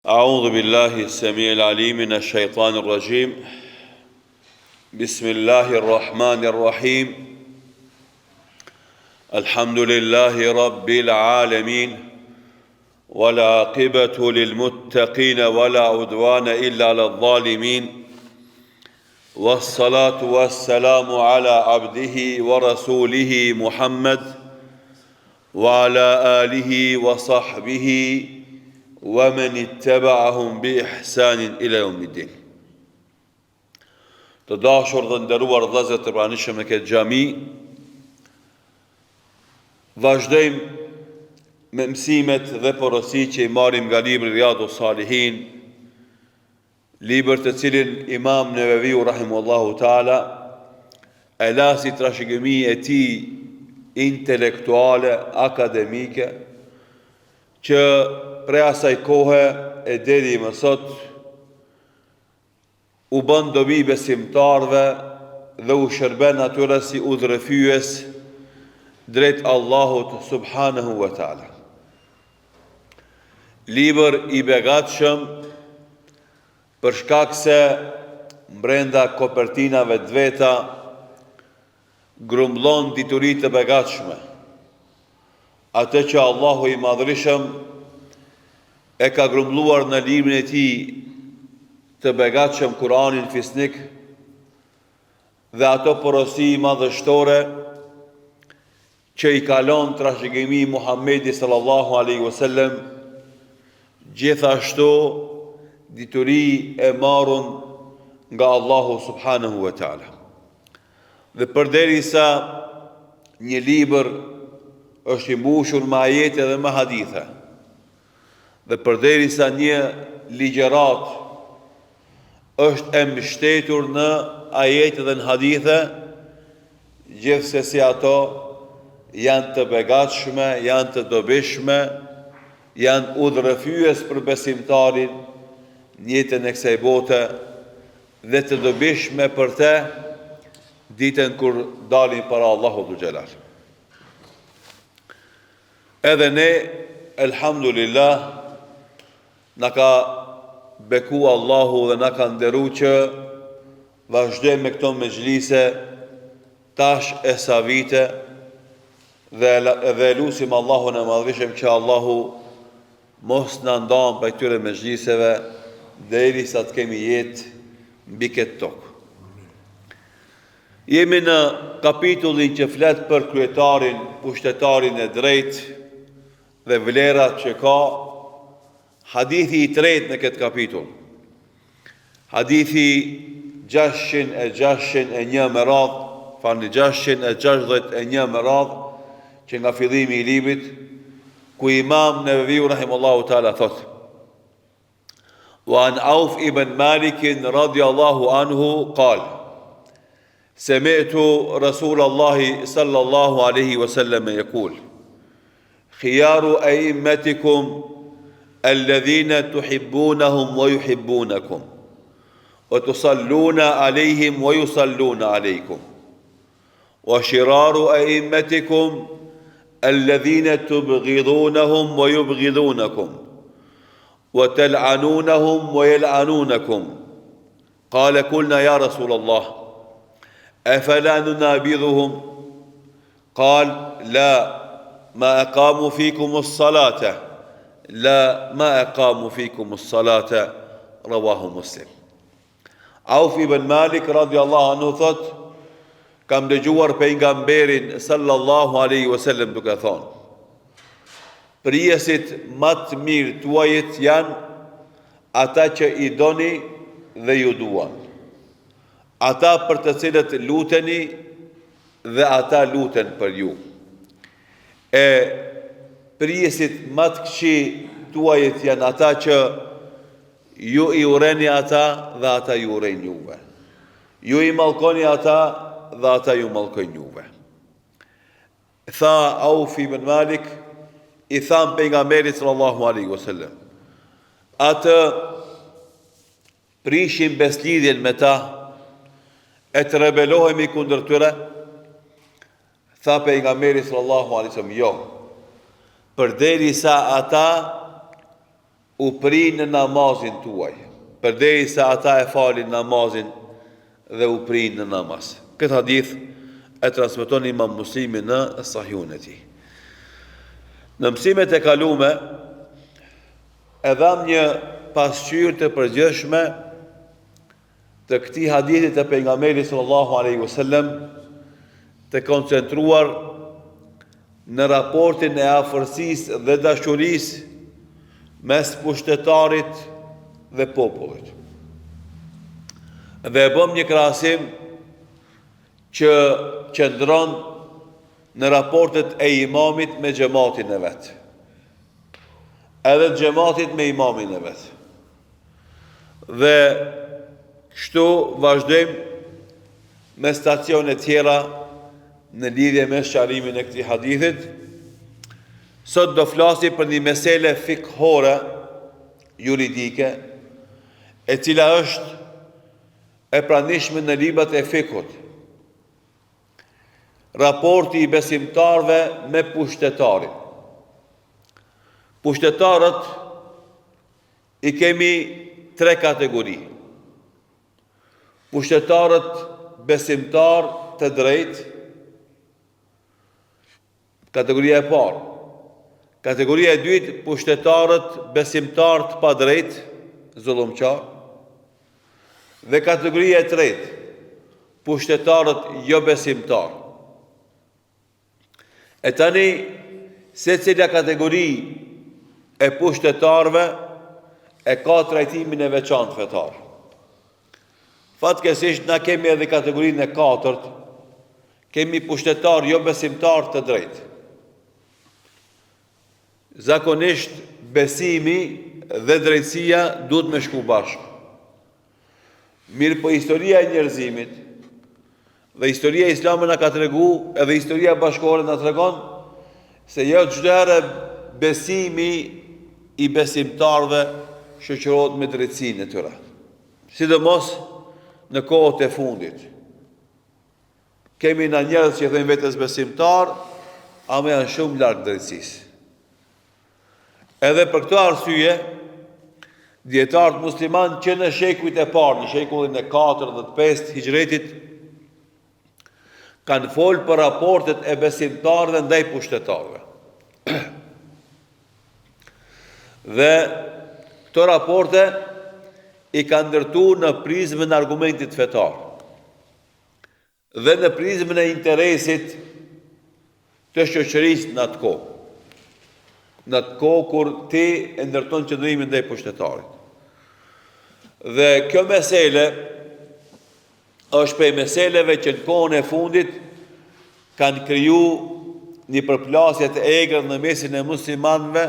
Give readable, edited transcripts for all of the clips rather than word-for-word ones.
أعوذ بالله السميع العليم من الشيطان الرجيم بسم الله الرحمن الرحيم الحمد لله رب العالمين والعاقبة للمتقين ولا عدوان إلا على الظالمين والصلاة والسلام على عبده ورسوله محمد وعلى آله وصحبه ومن اتبعهم بإحسان إلى يوم الدين. Të dashur dhe nderuar vëllezër të pranishëm në këtë xhami, vazhdojmë me mësimet dhe porositë që i marrim nga libri Riyadus Salihin, libër të cilin Imam Neveviu rahimahullahu taala e lasi trashëgimi e tij intelektuale, akademike, që prej asaj kohe e deri më sot u bën dobi besimtarve dhe u shërben atyre si udhërëfyes drejt Allahut subhanahu wa taala. Libër i begatshëm për shkak se brenda kopertinave të veta grumbullon dituri të begatshme, atë që Allahu i madhrishëm e ka grumbulluar në librin e tij të begatshëm Kur'anin fisnik, dhe ato porosi madhështore që i kalon trashëgimi Muhamedi sallallahu alaihi wasallam, gjithashtu dituri e marrën nga Allahu subhanahu wa taala. Dhe përderisa një libër është i mbushur me ajete dhe me hadithe, dhe përderisa një ligjërat është e mbështetur në ajete dhe në hadithe, gjithsesi ato janë të begatshme, janë të dobishme, janë udhërëfyes për besimtarin në jetën e kësaj bote dhe të dobishme për të ditën kur dalin para Allahut xhelal. Edhe ne, elhamdulillah, na ka beku Allahu dhe na ka nderu që vazhdojmë me këto mezhlise tash e sa vite, dhe lusim Allahun e madhrishëm që Allahu mos na ndan për këtyre mezhliseve derisa të kemi jetë mbi këtë tokë. Jemi në kapitullin që flet për kryetarin, pushtetarin e drejtë dhe vlerat që ka. Hadithi i tretë në këtë kapitull, hadithi 661 me radhë, 661 me radhë, që nga fillimi i librit, ku Imam Neveviu rahimahullahu taala thot: Wa an Auf ibn Malik radiyallahu anhu qal: Sami'tu Rasulallahi sallallahu alaihi wasallam yaqul: Khiyaru a'immatikum الذين تحبونهم ويحبونكم وتصلون عليهم ويصلون عليكم وشرار أئمتكم الذين تبغضونهم ويبغضونكم وتلعنونهم ويلعنونكم. قال: قلنا يا رسول الله أفلا ننابذهم؟ قال: لا ما أقاموا فيكم الصلاة لا ما أقاموا فيكم الصلاة. رواه Muslim. Auf ibn Malik radiyallahu anhu thot: kam dëgjuar pejgamberin sallallahu alaihi wasallam duke thonë: Prijesit më të mirë tuajit janë ata që i doni dhe ju duan, ata për të cilët luteni dhe ata luten për ju. E prijesit më të këqij tuajit janë ata që ju i ureni ata dhe ata ju urejnë juve. Ju i mallkoni ata dhe ata ju mallkojnë juve. Tha Auf ibn Malik, i tham pejgamberit sallallahu alaihi wasallam: atë prishim beslidhjen me ta, e të rebelohemi kundër tyre? Tha pejgamberi sallallahu alaihi wasallam: jo, përderisa ata u pri në namazin tuaj, përderisa ata e falin namazin dhe u pri në namaz. Këtë hadith e transmeton Imam Muslimi në Sahihun e tij. Në mësimet e kalume e dham një pasqyrë të përgjithshme të këtij hadithi të pejgamberit sallallahu alaihi wasallam, të koncentruar në raportin e afërsisë dhe dashurisë mes pushtetarit dhe popullit. Dhe e bëm një krahasim që qëndron në raportet e imamit me xhamatin e vet, edhe xhamatit me imamin e vet. Dhe kështu vazhdojmë me stacione tjera në lidhje me sqarimin e këtij hadithit. Sot do flasim për një mesele fikhore, juridike, e cila është e pranishme në librat e fikut. Raporti i besimtarëve me pushtetarin. Pushtetarët i kemi 3 kategori. Pushtetarët besimtar të drejtë, kategoria e parë. Kategoria e dytë, pushtetarët besimtar të padrejtë, zullumçar. Dhe kategoria e tretë, pushtetarët jo besimtar. E tani, secila kategori e pushtetarëve e ka trajtimin e veçantë fetar. Fatkeqësisht na kemi edhe kategorinë e katërt, kemi pushtetar jo besimtar të drejtë. Zakonisht besimi dhe drejtësia duhet me shku bashkë. Mirë po historia e njerëzimit dhe historia islame na ka tregu, edhe historia bashkëore na tregon se jo çdo herë besimi i besimtarëve shoqërohet me drejtsinë e tyre. Sidomos në kohët e fundit. Kemi na njerëz që thënë vetes besimtar, ama janë shumë larg drejtësisë. Edhe për këtë arsye, dietarët musliman që në shekujt e parë, në shekullin e 4 dhe 5 hijretit, kanë folë për raportet e besimtarëve ndaj pushtetarëve. Dhe këto raporte i kanë ndërtu në prizmën e argumentit fetar dhe në prizmën e interesit të shoqërisë në atë kohë. Në atë kohë kur ti e ndërton qëndrimin ndaj pushtetarit. Dhe kjo mesele është prej meseleve që në kohën e fundit kanë kriju një përplasje të egër në mesin e muslimanëve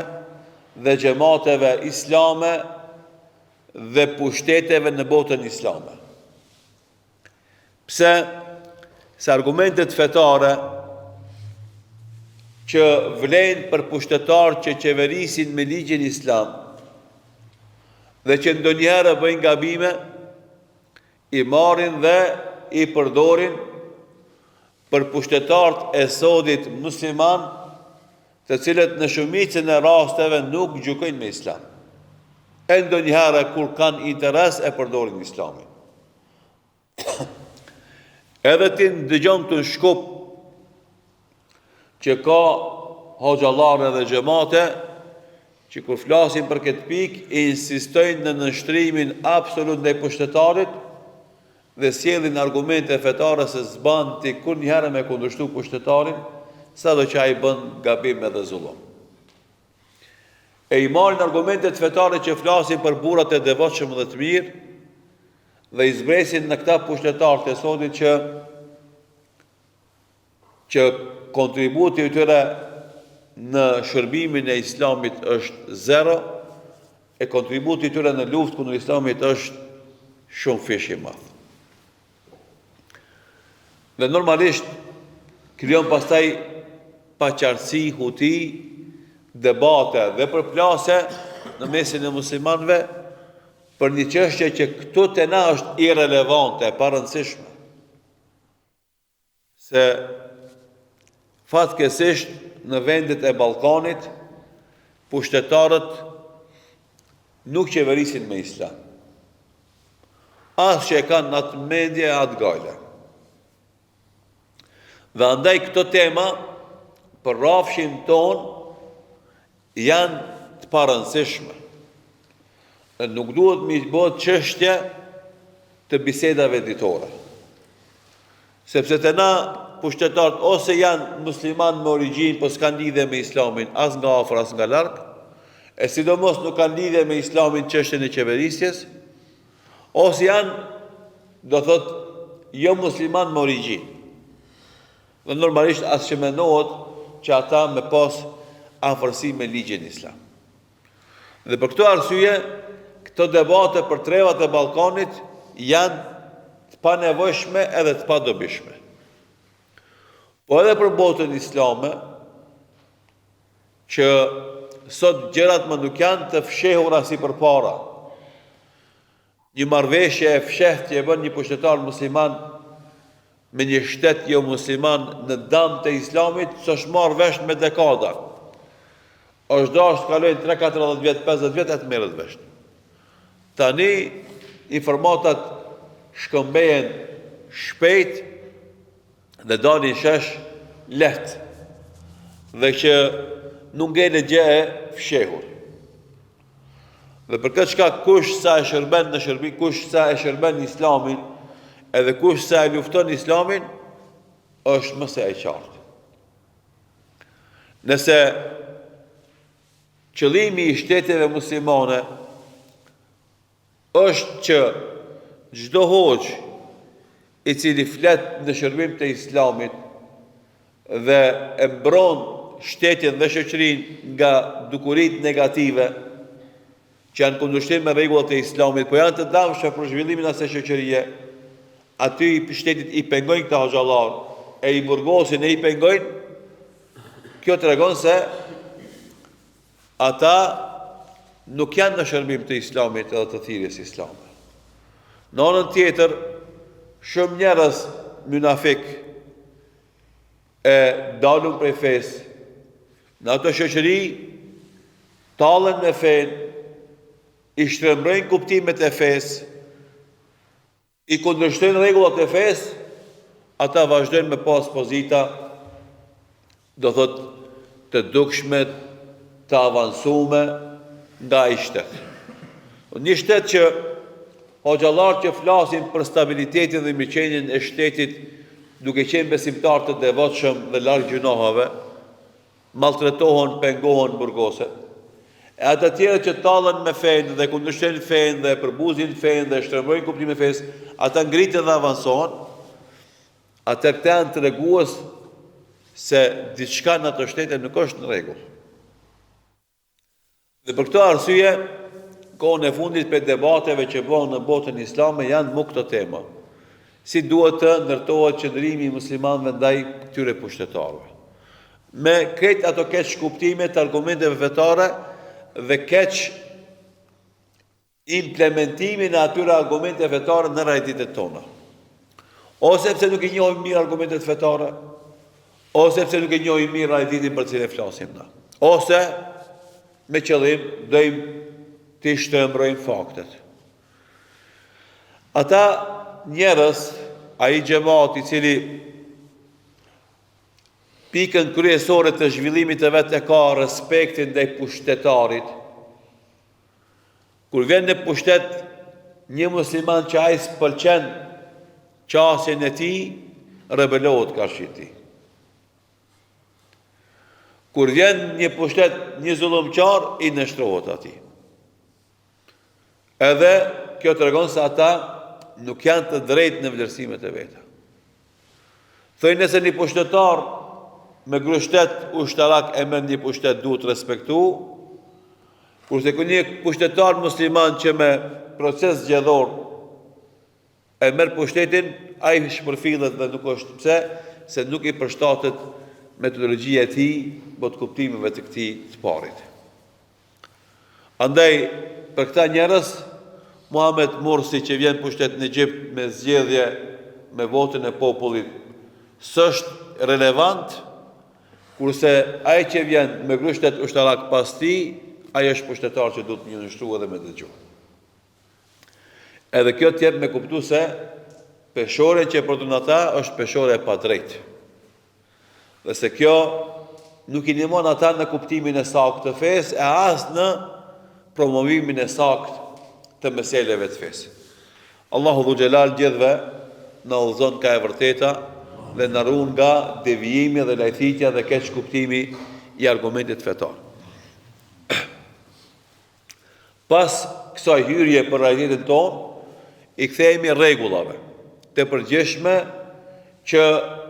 dhe xhamateve islame dhe pushteteve në botën islame. Pse? Se argumentet fetare që vlen për pushtetar që qeverisin me ligjin islam dhe që ndonjëherë bëjnë gabime, i marrin dhe i përdorin për pushtetarët e sodit musliman, të cilët në shumicën e rasteve nuk gjykojnë me islam. E ndonjëherë kur kanë interes e përdorin islamin. Edhe ti dëgjon të shkup që ka hoxhallarë dhe xhamate që kur flasin për këtë pikë insistojnë në nështrimin absolut ndaj pushtetarit dhe sjellin argumente fetare se s'ban ti kur njëherë me kundërshtu pushtetarin, sado që ai bën gabim edhe zullum. E i marrin argumentet fetare që flasin për burrat e devotshëm dhe të mirë dhe i zbresin në këta pushtetarët e sodit që kontributi i tyre në shërbimin e islamit është 0, e kontributi i tyre në luftë kundër islamit është shumë fish i madh. Dhe normalisht krijon pastaj paqartësi, huti, debate dhe përplase në mesin e muslimanëve për një çështje që këtu te na është irrelevante, e parëndësishme. Se fatkeqësisht në vendet e Ballkanit pushtetarët nuk qeverisin me islam. As që e kanë atë mendje, atë gajle. Dhe andaj këto tema, për rafshin ton, janë të parëndësishme. Nuk duhet mi bëhet çështje të bisedave ditore. Sepse të na pushtetarët ose janë musliman me origjinë, po s'kan lidhje me islamin, as nga afër, as nga larg, e sidomos nuk kanë lidhje me islamin çështjen e qeverisjes, ose janë, do thot, jo musliman me origjinë. Dhe normalisht as që mendohet që ata me pas afërsi me ligjin islam. Dhe për këtë arsye, këto debate për trevat e Ballkanit janë të panevojshme edhe të padobishme. Po edhe për botën islame, që sot gjërat më nuk janë të fshehura si përpara. Një marrëveshje e fshehtë që e bën një pushtetar musliman me një shtet jo musliman në dam të islamit, s'është marrë vesh me dekada. Është dashur të kalojnë 3-14 vjet, 50 vjet e të merret vesh. Tani informatat shkëmbehen shpejt dhe dalin shesh lehtë. Dhe që nuk ngele gjë e fshehur. Dhe për këtë shkak kush sa e shërben në shërbim, kush sa e shërben islamin, edhe kush sa e lufton islamin, është më së qartë. Nëse qëllimi i shteteve muslimane është që çdo hoxh i cili flet në shërbim të islamit dhe e mbron shtetin dhe shoqërinë nga dukuritë negative që janë kundërshtim me rregullat e islamit, po janë të dëmshme për zhvillimin e asaj shoqërie, aty i shtetit i pengojnë këta hoxhallar, e i burgosin e i pengojnë, kjo tregon se ata nuk janë në shërbim të islamit edhe të thirrjes islame. Në anën tjetër, shumë njerëz munafik e dalën prej fesë, në ato shoqëri tallen me fen, i shtrembrojnë kuptimet e fesë, i kundërshtojnë rregullat e fesë, ata vazhdojnë me pas pozita, do thot, të dukshme, të avancume nga i shtet. Një shtet që hoxhallar që flasin për stabilitetin dhe mirëqenien e shtetit, duke qenë besimtar të devotshëm dhe larg gjunohave, maltretohen, pengohen, burgosen. E ata tjerë që tallen me fen dhe kundërshtojnë fen dhe përbuzin fen dhe shtrembrojnë kuptimin e fesë, ata ngritën dhe avancohen, ata këta janë tregues se diçka në ato shtete nuk është në rregull. Dhe për këtë arsye, kohën e fundit për debateve që bëhen në botën islame janë më këto tema. Si duhet të ndërtohet qëndrimi i muslimanëve ndaj këtyre pushtetarëve. Me këtë ato keq kuptime të argumenteve fetare dhe keq implementimin e atyre argumente fetare në realitetet tona. Ose pse nuk i njohim mirë argumentet fetare, ose pse nuk i njohim mirë realitetin për cilën flasim na. Ose me qëllim dojmë të shtrembrojmë faktet. Ata njerëz, ai xhamat i cili pikën kryesore të zhvillimit të vetë e ka respektin ndaj pushtetarit. Kur vjen në pushtet një musliman që ai s'pëlqen qasjen e tij, rebelohet kundër tij. Kur vjen një pushtet një zullumçar, i nështrohet atij. Edhe kjo tregon se ata nuk janë të drejtë në vlerësimet e veta. Thojnë nëse një pushtetar me grushtet ushtarak e merr një pushtet duhet respektu, kurse një pushtetar musliman që me proces zgjedhor e merr pushtetin, ai shpërfillet dhe nuk është pse, se nuk i përshtatet metodologjia e tij, bot kuptimeve të këtij të parit. Andaj për këta njerëz, Muhamet Morsi që vjen pushtet në Egjipt me zgjedhje me votën e popullit, s'është relevant, kurse ai që vjen me grushtet ushtarak pas tij ai është pushtetar që duhet më njështru edhe me dëgju. Edhe kjo tjetë me kuptu se peshore që e përdun ata është peshore e pa drejt. Dhe se kjo nuk i ndihmon ata në kuptimin e saktë të fesë, e as në promovimin e saktë të meseleve të fesë. Allahu Dhu Xhelal gjithve në udhëzon ka e vërteta dhe në ruan nga devijimi dhe lajthitja dhe keq kuptimi i argumentit fetar. Pas kësaj hyrje për realitetin tonë, i kthehemi rregullave të përgjithshme që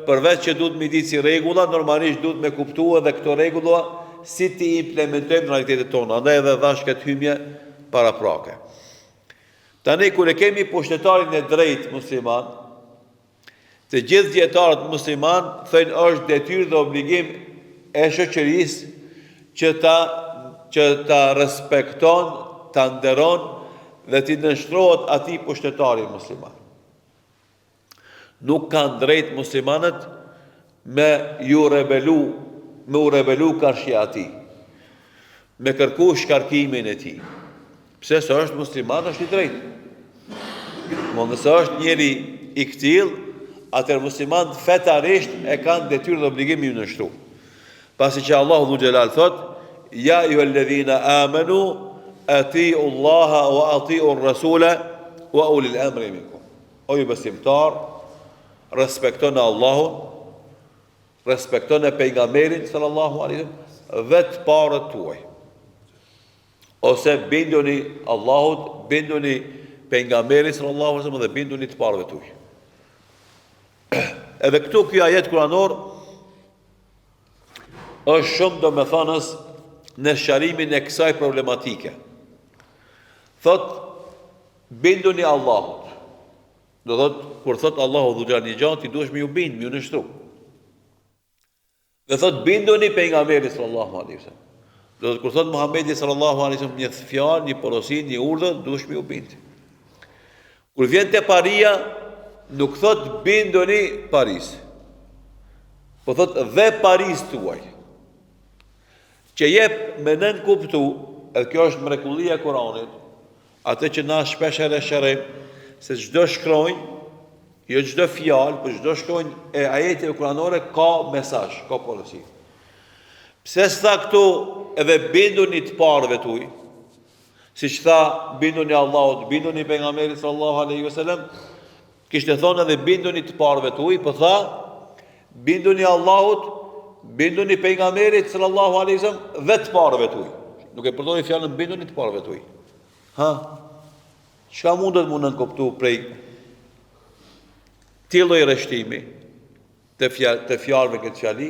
përveç që duhet me ditë si rregulla, normalisht duhet me kuptua edhe këto rregulla si ti implementojmë në realitetin tonë. Andaj edhe dhash këtë hymje paraprake. Tani kur e kemi pushtetarin e drejtë musliman, të gjithë dietarët musliman thënë është detyrë dhe obligim e shoqërisë që ta respekton, ta nderon dhe t'i nështrohet atij pushtetarit musliman. Nuk kanë drejt muslimanët me u rebelu karshi atij, me kërku shkarkimin e tij. Pse se është musliman, është i drejtë. Mo nëse është njeri i këtill, atëherë muslimanët fetarisht e kanë detyrë dhe obligim me u nështru. Pasi që Allahu Dhu Xhelal thot: "Ja ayyuhalladhina amanu atiu Allaha wa atiu Rasula wa ulil amri minkum." O ju besimtar, respektoni Allahun, respektoni pejgamberin sallallahu alaihi wasallam dhe të parët tuaj. Ose binduni Allahut, binduni pejgamberit sallallahu alaihi wasallam dhe binduni të parëve tuaj. Edhe këtu ky ajet kuranor është shumë domethënës në shërimin e kësaj problematike. Thot, binduni Allahut. Do thot, kur thot Allahu Dhu Xhelal një gjë, ti duhesh me ju bind, me ju nështru. Dhe thot, binduni pejgamberit sallallahu alaihi wasallam. Do thot, kur thot Muhamedi sallallahu alaihi wasallam një fjalë, një porosi, një urdhër, duhesh me ju bind. Kur vjen te paria, nuk thot binduni Paris, po thot dhe Paris tuaj, që jep me nën kuptu, edhe kjo është mrekullia e Kuranit, atë që na shpesh e shërim, se çdo shkronjë, jo çdo fjalë, por çdo shkronjë e ajeteve kuranore ka mesazh, ka porosi. Pse s'tha këtu edhe binduni të parëve tuaj, siç tha binduni Allahut, binduni pejgamberit sallallahu alaihi wasallam, kishte thonë edhe binduni të parëve tuaj, po tha binduni Allahut, binduni pejgamberit sallallahu alaihi wasallam dhe të parëve tuaj. Nuk e përdori fjalën binduni të parëve tuaj. Ha? Çka mundet më nënkuptu prej tillë rreshtimi të fjalëve këtë fjali,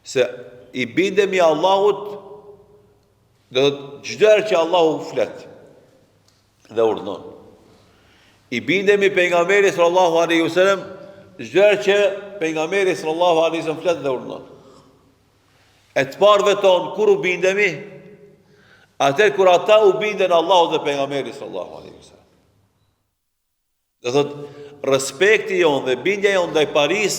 se i bindemi Allahut dhe çdo herë që Allahu flet dhe urdhnon. I bindemi pejgamberit sallallahu alaihi wasallam çdo herë që pejgamberi sallallahu alaihi wasallam flet dhe urdhnon. E të parëve tonë kur u bindemi, atëherë kur ata u binden Allahut dhe pejgamberit sallallahu alaihi wasallam. Do thot, respekti jon dhe bindja jon ndaj Paris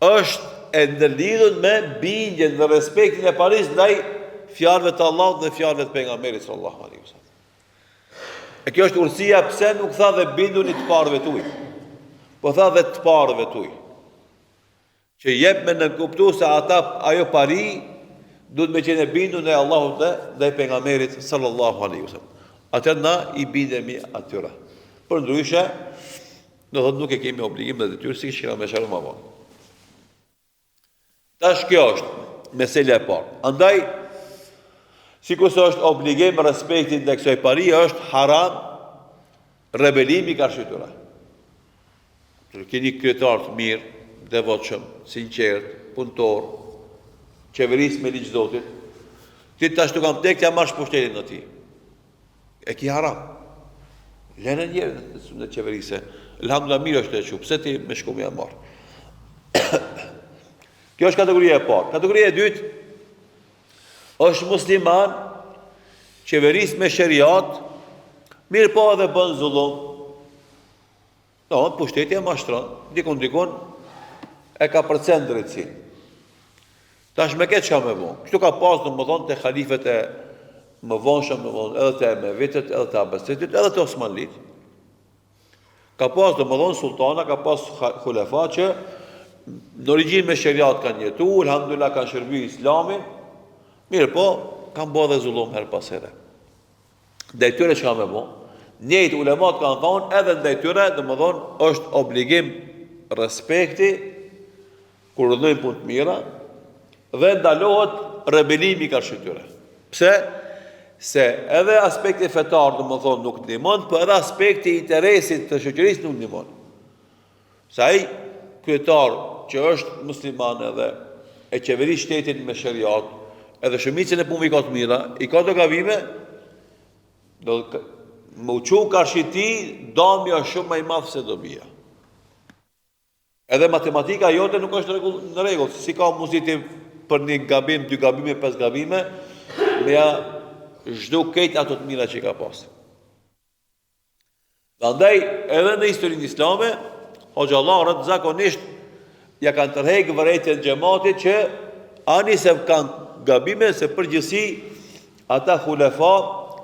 është e ndërlidhur me bindjen dhe respektin e Paris ndaj fjalëve të Allahut dhe fjalëve të pejgamberit sallallahu alaihi wasallam. E kjo është urësia pse nuk tha dhe binduni të parëve tuaj, po tha dhe të parëve tuaj, që jep me nënkuptu se ata ajo pari duhet me qenë bindur ndaj Allahut dhe ndaj pejgamberit sallallahu alaihi wasallam. Atë na i bindemi atyre. Për ndryshe, do thotë nuk e kemi obligim dhe detyrë si që me shërë më vonë. Tash kjo është mesela e parë. Andaj, sikur se është obligim respektin ndaj kësaj pari, është haram rebelimi karshi tyre. Keni kryetar të mirë, devotshëm, sinqert, punëtor, qeverisë me ligj Zotit, ti tash të kam tek ja marrësh pushtetin në ti. E ki haram. Lënë njerë në qeverisë. Elhamdulillah mirë është e që, pse ti me shku me ja marrë. Kjo është kategoria e parë. Kategoria e dytë është musliman, qeverisë me sheriat, mirë po edhe bën zullum. No, pushteti e mashtron, dikon e ka përcen drejtësinë. Tash me këtë çka më vonë. Kështu ka pas domethënë te halifet e më vonshëm, edhe te Emevitet, edhe te Abasitit, edhe te Osmanlit. Ka pas domethënë sultana, ka pas hulefa që në origjinë me sheriat kanë jetu, alhamdulillah kanë shërbyer Islamin. Mirë po, kanë bërë dhe zullum her pas here. Ndaj tyre çka më vonë. Njëjtë ulemat kanë thonë edhe ndaj tyre, domethënë është obligim respekti kur ndodhin punë të mira dhe ndalohet rebelimi kundër tyre. Pse? Se edhe aspekti fetar domethënë nuk ndihmon, por edhe aspekti i interesit të shoqërisë nuk ndihmon. Sa ai kryetar që është musliman edhe e qeveris shtetin me sheriat, edhe shumicën e punëve i ka të mira, i ka të gabime, do më uqu karshiti, dami është shumë më i madh se dobia. Edhe matematika jote nuk është në rregull, si ka mundësi për një gabim, 2 gabime, 5 gabime, me ja zhdu këtë ato të mira që i ka pas. Andaj, edhe në historinë islame, hoxhallarët zakonisht ja kanë tërheqë vërejtjen xhamatit që ani se kanë gabime, se përgjithësi ata hulefa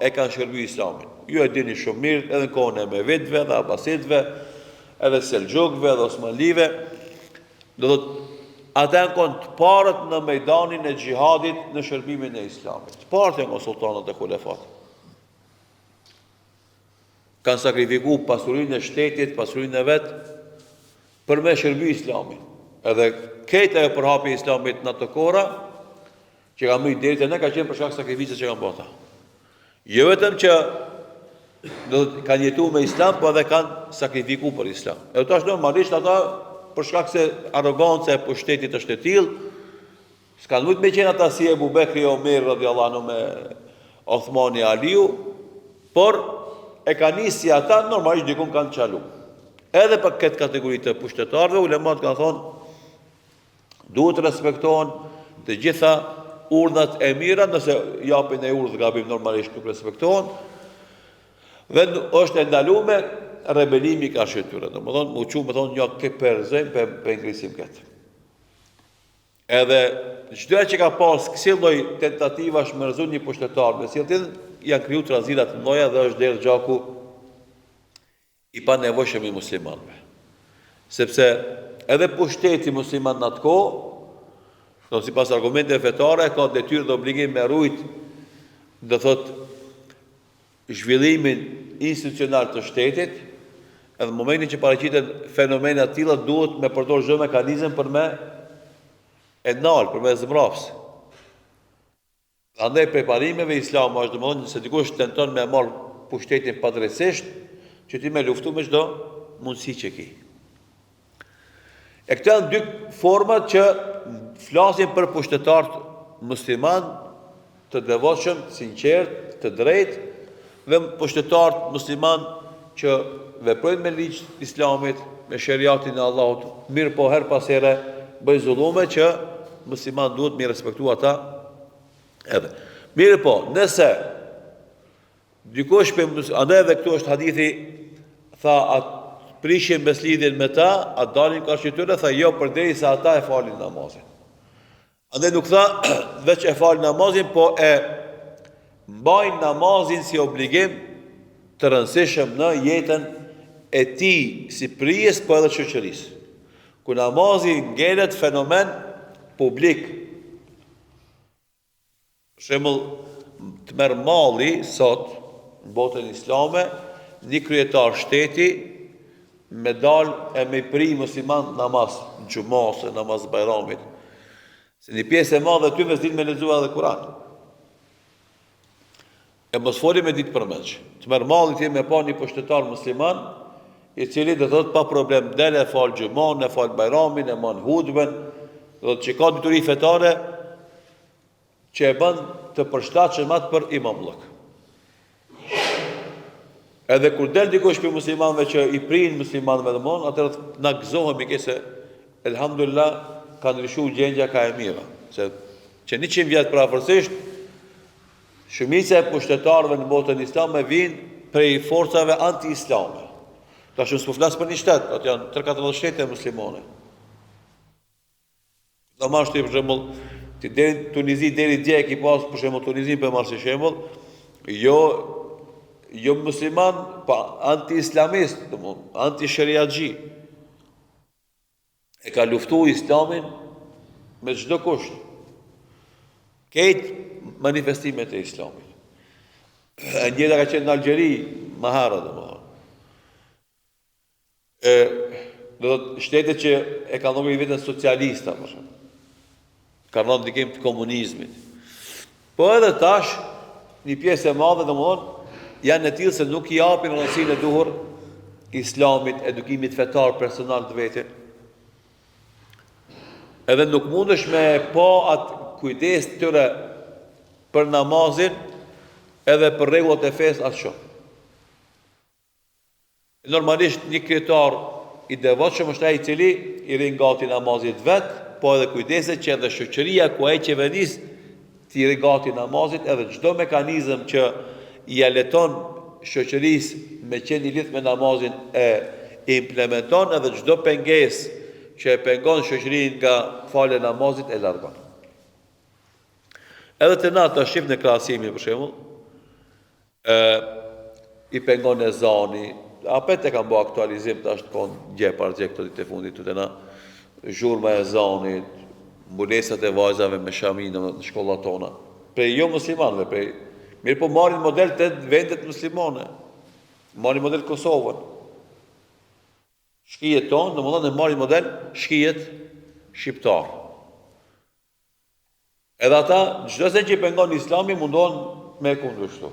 e kanë shërbyer Islamin. Ju e dini shumë mirë, edhe në kohën e Emevidëve, dhe Abasitëve, edhe Selxhukëve, dhe Osmanlive, do thotë ata janë të parët në mejdanin e xhihadit në shërbimin e Islamit. Të parët janë sultanët e hulefat. Kanë sakrifikuar pasurinë e shtetit, pasurinë e vet për me shërby Islamin. Edhe këtë e përhapi Islamit në ato kohra, që ka mujt deri te ne ka qenë për shkak sakrificës që kanë bërë ata. Jo vetëm që kanë jetuar me Islam, por edhe kanë sakrifikuar për Islam. E tash normalisht ata për shkak se arroganca e pushtetit është e tillë, s'kan mujt me qenë ata si Ebu Bekri, Omer radhiyallahu anhu me Othmani, Aliu, por e kanë nisi ata normalisht dikun kanë çalu. Edhe për këtë kategori të pushtetarëve, ulemat kanë thonë duhet të respektohen të gjitha urdhat e mira, nëse japin e urdhë gabim normalisht nuk respektohen, dhe është e ndaluar rebelimi ka shëtyre. Domethënë, më qumë thonë një ke përzëm për ngrisim këtë. Edhe çdo që ka pas kësi lloj tentativa shmërzu një pushtetar, me cilën janë kriju tranzita të mëdha dhe është derë gjaku i panevojshëm i muslimanëve. Sepse edhe pushteti musliman në atë kohë, do sipas argumenteve fetare, ka detyrë dhe obligim me rujt, do thotë zhvillimin institucional të shtetit, edhe në momentin që paraqiten fenomene të tilla duhet me përdor çdo mekanizëm për me e nal, për me zbravs. Andaj preparimeve Islami është domosdoshmë se dikush tenton me marr pushtetin padrejtisht, që ti me luftu me çdo mundësi që ki. E këto janë 2 format që flasin për pushtetarët musliman të devotshëm, sinqert, të drejtë, dhe pushtetarët musliman që veprojnë me ligj të Islamit, me sheriatin e Allahut, mirë po her pas here bëjnë zullume që musliman duhet me respektu ata edhe. Mirë po, nëse dikush andaj edhe këtu është hadithi, tha atë prishin beslidhjen me ta, atë dalin kundër tyre, tha jo përderisa ata e falin namazin. Andaj nuk tha veç e falin namazin, po e mbajnë namazin si obligim të rëndësishëm në jetën e tij si prijes, po edhe shoqërisë. Ku namazi ngjelet fenomen publik. Për shembull, të merr malli sot në botën islame, një kryetar shteti me dal e me pri musliman namaz, në xumë ose namaz bajramit. Se një pjesë e madhe ty vetë me lexuar edhe Kur'an. E mos foli me ditë përmendsh. Të merr malli ti me pa një pushtetar musliman, i cili do thotë pa problem dele fal xhumon, e fal bajramin, e man hudben, do të që ka dituri fetare që e bën të përshtatshëm atë për imamllëk. Edhe kur del dikush për muslimanëve që i prin muslimanëve dhe mon, atëherë na gëzohemi se elhamdulillah ka ndryshuar gjendja ka e mira. Se që 100 vjet parafërsisht shumica e pushtetarëve në botën islame vijnë prej forcave anti-islame. Tash s'po flas për një shtet, ato janë 3-4 shtete muslimane. Domashti për shembull Ti deri në Tunizi, deri dje ki pas për shembull Tunizin për marrë si shembull, jo musliman, pa anti-islamist, anti-shariatxhi. E ka luftu Islamin me çdo kusht. Këtë manifestimet e Islamit. E njëta ka qenë në Algjeri, më herët, do të shtetet që e ka ndonë vetën socialista, për shembull. Ka rënë ndikim të komunizmit. Po edhe tash, një pjesë e madhe, domethënë, janë në tillë se nuk i japin rëndësinë e duhur Islamit, edukimit fetar personal të vetit. Edhe nuk mundesh me pa atë kujdes të tyre për namazin edhe për rregullat e fesë atë shumë. Normalisht një kryetar i devotshëm është ai i cili i rrin gati namazit vet, po edhe kujdeset që edhe shoqëria ku ai qeveris t'i rrin gati namazit, edhe çdo mekanizëm që i leton shoqërisë me qenë i lidhur me namazin e implementon, edhe çdo pengesë që e pengon shoqërinë nga falja e namazit e largon. Edhe të na të shif në krahasimin për shembull, i pengon ezani, apet e kanë bërë aktualizim tash të konë gje këto ditë e fundit të na, zhurma e ezanit, mbulesat e vajzave me shamin në shkollat tona, prej jo muslimanëve, mirë po marrin model të vendet muslimane, marrin model Kosovën. Shkijet tonë, domethënë marrin model shkijet shqiptar. Edhe ata, çdo se që i pengon Islami, mundon me kundërshtu.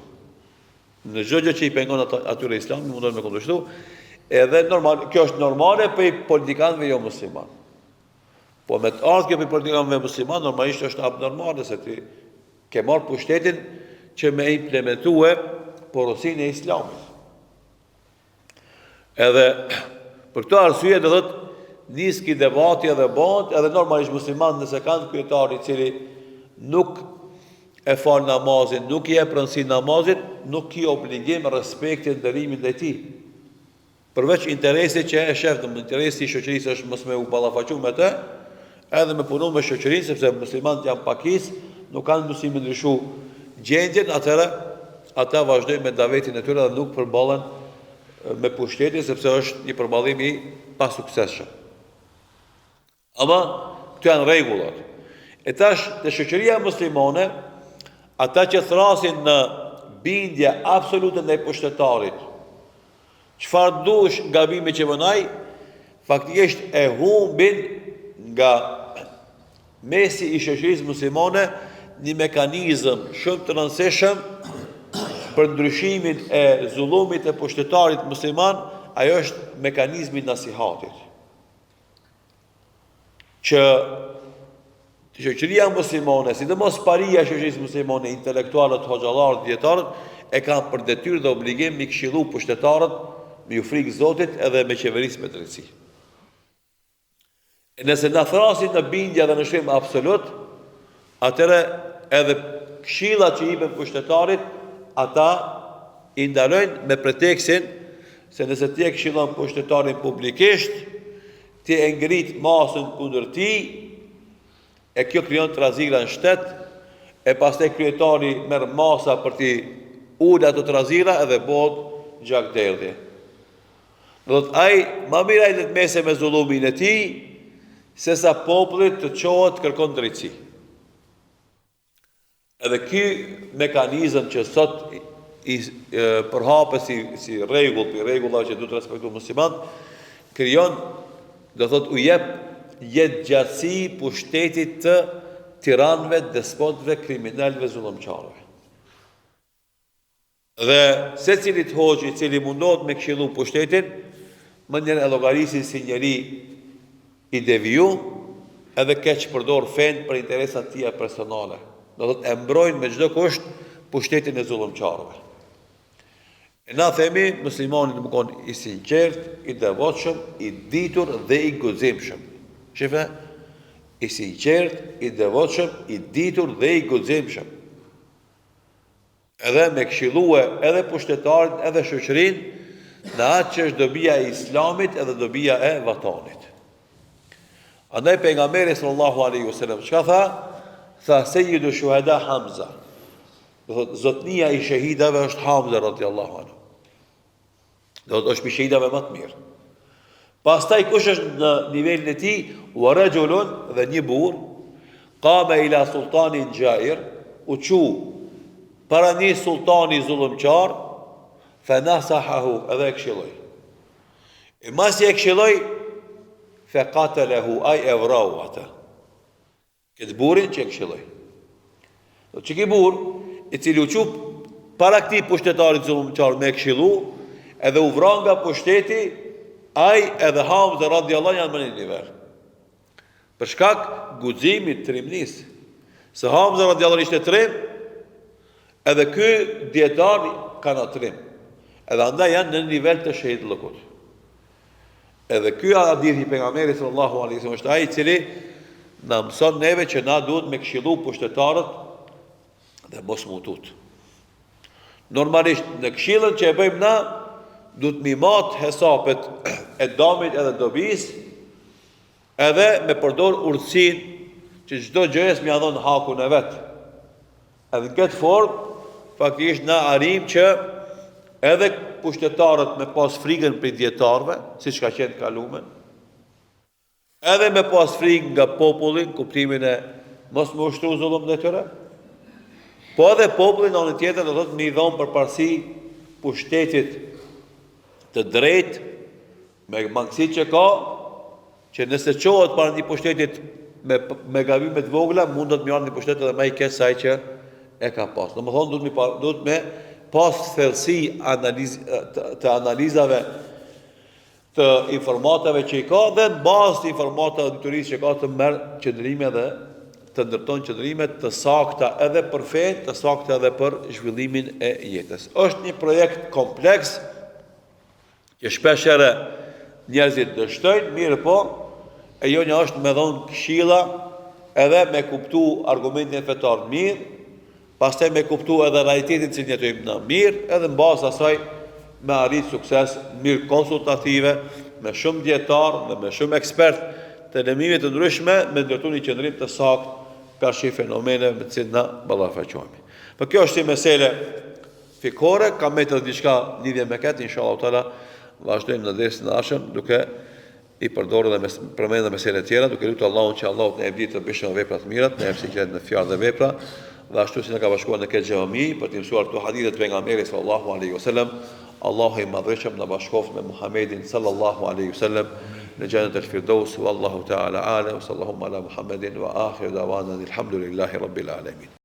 Në çdo gjë që i pengon atyre Islami, mundon me kundërshtu. Edhe normal, kjo është normale për politikanëve jo musliman. Po me të ardhur kjo për politikanëve musliman, normalisht është abnormale se ti ke marrë pushtetin që me implementue porosinë e Islamit. Edhe për këtë arsye do thotë nis ki debati edhe bëhet, edhe normalisht musliman nëse kanë kryetari i cili nuk e fal namazin, nuk i jep rëndësi namazit, nuk i obligim respektin ndërimin ndaj tij. Përveç interesi që e shef, interesi i shoqërisë është mos me u ballafaqu me të, edhe me punu me shoqërinë, sepse muslimanët janë pakis, nuk kanë mundësi me ndryshu gjendjen, atëherë ata vazhdojnë me davetin e tyre dhe nuk përballen me pushtetin, sepse është një përballim i pasuksesshëm. Ama këto janë rregullat. E tash te shoqëria muslimane, ata që thrasin në bindje absolute ndaj pushtetarit, çfarë dush gabime që bën ai, faktikisht e humbin nga mesi i shoqërisë muslimane një mekanizëm shumë të rëndësishëm për ndryshimin e zullumit e pushtetarit musliman, ajo është mekanizmi i nasihatit. Që shoqëria muslimane, sidomos paria e shoqërisë muslimane, intelektualët, hoxhallarët, dietarët, e kanë për detyrë dhe obligim mi këshillu pushtetarët me ju frikë Zotit edhe me qeverisë me drejtësi. Nëse na thrasin në bindje dhe në shkrim absolut, atëre edhe këshillat që i jepin pushtetarit, ata i ndalojnë me pretekstin se nëse ti e këshillon pushtetarin publikisht, ti e ngrit masën kundër tij, e kjo krijon trazira në shtet, e pastaj kryetari merr masa për t'i ulë ato trazira edhe bëhet gjakderdhje. Do të ai më mirë ai të mese me zullumin e tij, sesa popullit të çohet kërkon drejtësi. Edhe ky mekanizëm që sot i përhapet si rregull, për rregullave që duhet të respektojnë muslimanët, krijon, do thotë u jep jetë gjatësi pushtetit të tiranëve, despotëve, kriminalëve, zullumçarëve. Dhe secilit hoxh i cili mundohet me këshillu pushtetin, më njëherë e llogarisin si njeri i deviju, edhe keq përdor fen për interesat tia personale. Do thotë e mbrojnë me çdo kusht pushtetin e zullumçarëve. E na themi muslimani të mëkon i sinqert, i devotshëm, i ditur dhe i guximshëm. Shife, i sinqert, i devotshëm, i ditur dhe i guximshëm. Edhe me këshillue edhe pushtetarin, edhe shoqërinë në atë që është dobia e Islamit edhe dobia e vatanit. Andaj pejgamberi sallallahu alaihi wasallam çka tha? Tha Sayyidu Shuhada Hamza. Do thot zotnia I shahidave është Hamza radhiyallahu anhu. Do thot është pi shahidave më të mirë. Pastaj kush është në nivelin e tij, wa rajulun dhe një burr, qama ila sultanin jair, u çu para një sultani zullumqar, fa nasahahu, edhe e këshilloi. E masi e këshilloi, fa qatalahu ay evrau ata. Këtë burin që e këshilloi. Do që ki burr, I cili u çu para këtij pushtetarit zullumqar me këshillu, edhe u vran nga pushteti, ai edhe Hamza radhiyallahu anhu janë më në nivel. Për shkak guximit trimnis. Se Hamza radhiyallahu anhu ishte trim, edhe ky dietar kanë trim. Edhe andaj janë në nivel të shahid lëkut. Edhe ky hadith I pejgamberit sallallahu alaihi wasallam është ai I cili na mëson neve që na duhet me këshillu pushtetarët dhe mos mutut. Normalisht në këshillën që e bëjmë na, duhet mi mat hesapet e damit edhe dobis, edhe me përdor urtësinë që çdo gjëjes mi ia dhon hakun e vet. Edhe në këtë formë, faktikisht na arrim që edhe pushtetarët me pas frikën për dietarëve, siç ka qenë kalumen, edhe me pas frikë nga populli, kuptimin e mos më ushtru zullum dhe tëre, po edhe populli në anën tjetër do thotë mi dhon përparësi pushtetit të drejt, me mangësit që ka, që nëse qohet para një pushtetit me gabimet vogla, mund do të mjarë një pushtet edhe me I keq saj që e ka pas. Në më thonë, duhet me pas thellësi të analizave të informatave që I ka, dhe në bazë të informatave të diturisë që ka të merë qëndrime dhe të ndërton qëndrimet të sakta edhe për fen, të sakta edhe për zhvillimin e jetës. Është një projekt kompleks, që shpeshere njerëzit dështojnë, mirë po, e jo një është me dhonë këshilla, edhe me kuptu argumentin fetar mirë, pastaj me kuptu edhe realitetin që njëtojmë në mirë, edhe në bazë asaj me arrit sukses mirë konsultative, me shumë dietar dhe me shumë ekspert të lëmimit të ndryshme, me ndërtu një qëndrim të sakt ka shi fenomene me cilë na ballafaqohemi. Për kjo është si mesele fikore, ka me të diçka lidhje me këtë, inshallah tala, vazhdojmë në dersën e ardhshëm duke I përdorur dhe përmendur mesele tjera, duke lutur Allahun që Allahu të na jap të bëjmë vepra të mira, të na jap siklet në fjalë dhe vepra, dhe ashtu si na ka bashkuar në këtë xhami për të mësuar këto hadithe të pejgamberit sallallahu alaihi wasallam. Allahu I madhëshëm na bashkoft me Muhamedin sallallahu alaihi wasallam në xhenet al-firdaus, wallahu ta'ala ala wa sallallahu ala Muhammedin wa akhiru da'wana alhamdulillahi rabbil alamin.